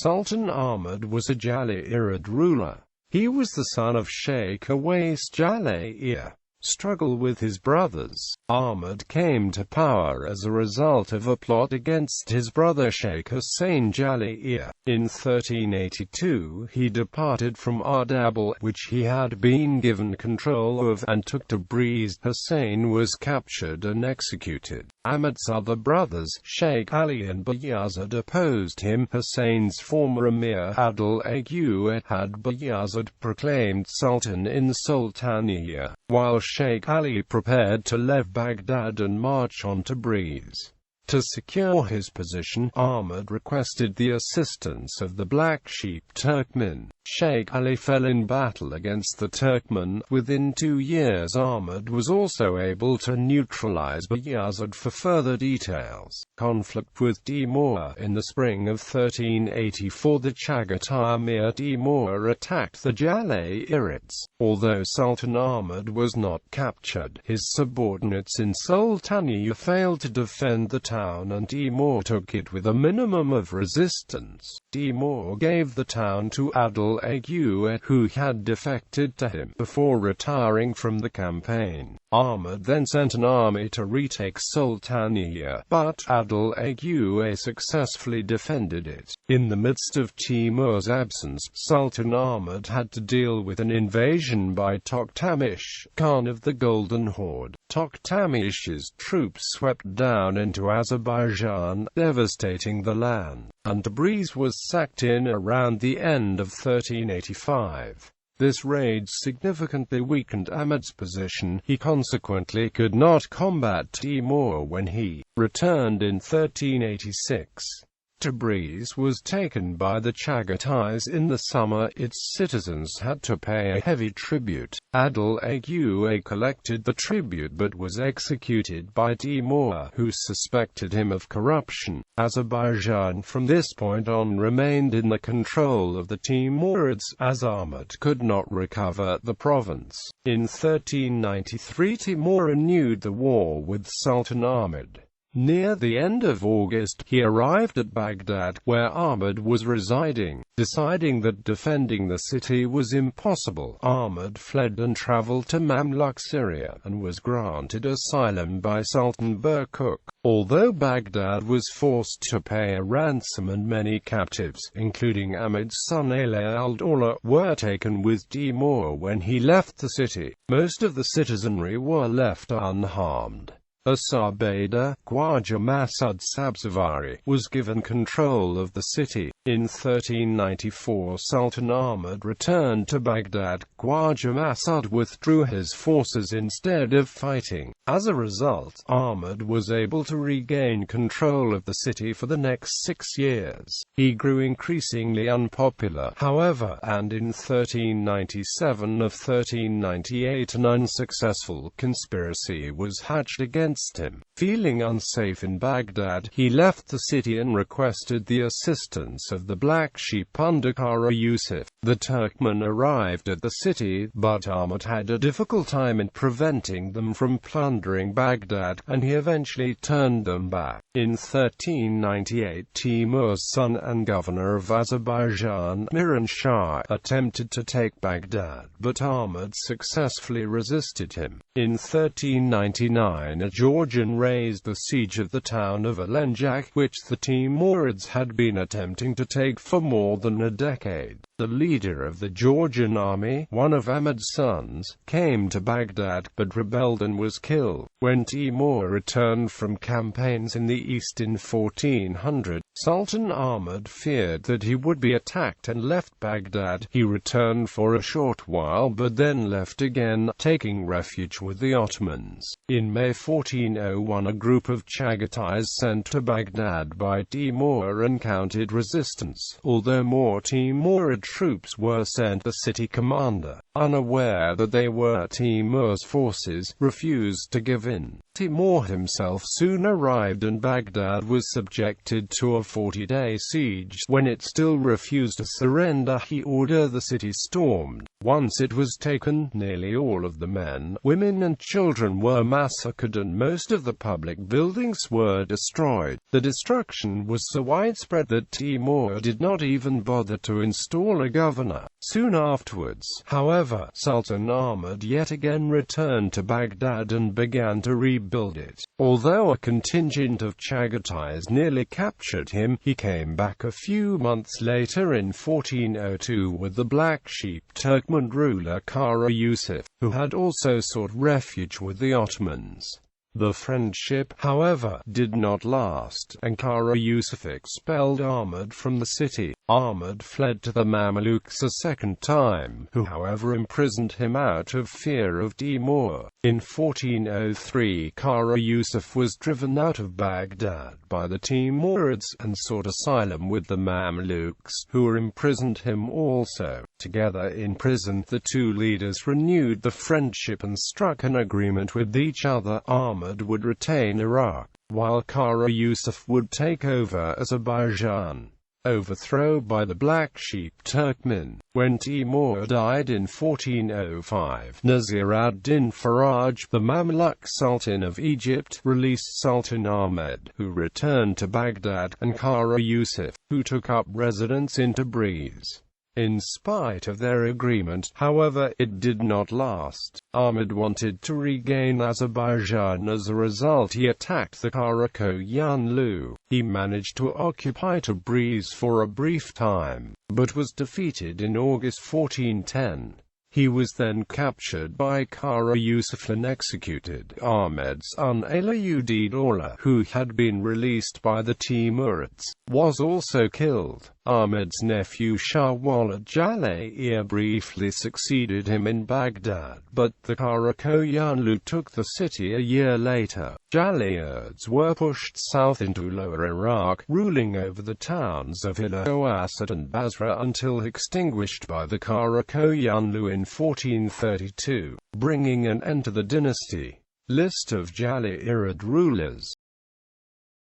Sultan Ahmad was a Jalayirid ruler. He was the son of Shaikh Awais Jalayir. Struggle with his brothers. Ahmad came to power as a result of a plot against his brother Shaikh Hussain Jalayir. In 1382 he departed from Ardabil, which he had been given control of, and took Tabriz. Hussain was captured and executed. Ahmad's other brothers, Shaykh Ali and Bayazid, opposed him. Hussain's former emir Abdul-Agu had Bayazid proclaimed sultan in Sultaniya, while Shaykh Ali prepared to leave Baghdad and march on Tabriz. To secure his position, Ahmad requested the assistance of the Black Sheep Turkmen. Shaykh Ali fell in battle against the Turkmen. Within 2 years Ahmad was also able to neutralize Bayazid. For further details, conflict with Timur. In the spring of 1384 the Chagatai Emir Timur attacked the Jalayirids. Although Sultan Ahmad was not captured, his subordinates in Sultaniya failed to defend the town and Timur took it with a minimum of resistance. Timur gave the town to Abdul-Agu, who had defected to him, before retiring from the campaign. Ahmad then sent an army to retake Sultaniya, but Abdul-Agu successfully defended it. In the midst of Timur's absence, Sultan Ahmad had to deal with an invasion by Tokhtamish, Khan of the Golden Horde. Tokhtamish's troops swept down into Azerbaijan, devastating the land, and Tabriz was sacked in around the end of 1385. This raid significantly weakened Ahmad's position. He consequently could not combat Timur when he returned in 1386. Tabriz was taken by the Chagatais in the summer. Its citizens had to pay a heavy tribute. Abdul-Agu collected the tribute but was executed by Timur, who suspected him of corruption. Azerbaijan from this point on remained in the control of the Timurids, as Ahmad could not recover the province. In 1393 Timur renewed the war with Sultan Ahmad. Near the end of August, he arrived at Baghdad, where Ahmad was residing. Deciding that defending the city was impossible, Ahmad fled and traveled to Mamluk, Syria, and was granted asylum by Sultan Berkuk. Although Baghdad was forced to pay a ransom and many captives, including Ahmad's son Ali al-Dawla, were taken with Timur when he left the city, most of the citizenry were left unharmed. A Sarbaida, Khwaja Masud Sabzavari, was given control of the city. In 1394 Sultan Ahmad returned to Baghdad. Khwaja Masud withdrew his forces instead of fighting. As a result, Ahmad was able to regain control of the city for the next 6 years. He grew increasingly unpopular, however, and in 1397 of 1398 an unsuccessful conspiracy was hatched against him. Feeling unsafe in Baghdad, he left the city and requested the assistance of the Black Sheep under Kara Yusuf. The Turkmen arrived at the city, but Ahmad had a difficult time in preventing them from plundering Baghdad, and he eventually turned them back. In 1398 Timur's son and governor of Azerbaijan, Miran Shah, attempted to take Baghdad, but Ahmad successfully resisted him. In 1399 a Georgian raised the siege of the town of Alenjak, which the Timurids had been attempting to take for more than a decade. The leader of the Georgian army, one of Ahmad's sons, came to Baghdad, but rebelled and was killed. When Timur returned from campaigns in the east in 1400, Sultan Ahmad feared that he would be attacked and left Baghdad. He returned for a short while but then left again, taking refuge with the Ottomans. In May 1401 a group of Chagatais sent to Baghdad by Timur encountered resistance. Although more Timurid troops were sent, the city commander, unaware that they were Timur's forces, refused to give in. Timur himself soon arrived and Baghdad was subjected to a 40-day siege. When it still refused to surrender, he ordered the city stormed. Once it was taken, nearly all of the men, women and children were massacred and most of the public buildings were destroyed. The destruction was so widespread that Timur did not even bother to install a governor. Soon afterwards, however, Sultan Ahmad yet again returned to Baghdad and began to rebuild it. Although a contingent of Chagatais nearly captured him, he came back a few months later in 1402 with the Black Sheep Turkmen ruler Kara Yusuf, who had also sought refuge with the Ottomans. The friendship, however, did not last, and Kara Yusuf expelled Ahmad from the city. Ahmad fled to the Mamluks a second time, who however imprisoned him out of fear of Timur. In 1403 Kara Yusuf was driven out of Baghdad by the Timurids, and sought asylum with the Mamluks, who imprisoned him also. Together in prison, the two leaders renewed the friendship and struck an agreement with each other. Ahmad would retain Iraq, while Kara Yusuf would take over Azerbaijan. Overthrow by the Black Sheep Turkmen. When Timur died in 1405, Nasir ad-Din Faraj, the Mamluk Sultan of Egypt, released Sultan Ahmed, who returned to Baghdad, and Kara Yusuf, who took up residence in Tabriz. In spite of their agreement, however, it did not last. Ahmed wanted to regain Azerbaijan. As a result, he attacked the Karakoyanlu. He managed to occupy Tabriz for a brief time, but was defeated in August 1410. He was then captured by Kara Yusuf and executed. Ahmed's son Alauddin, who had been released by the Timurids, was also killed. Ahmed's nephew Shah Walid Jalayir briefly succeeded him in Baghdad, but the Karakoyanlu took the city a year later. Jalayirids were pushed south into Lower Iraq, ruling over the towns of Awais and Basra until extinguished by the Karakoyanlu in 1432, bringing an end to the dynasty. List of Jalayirid rulers.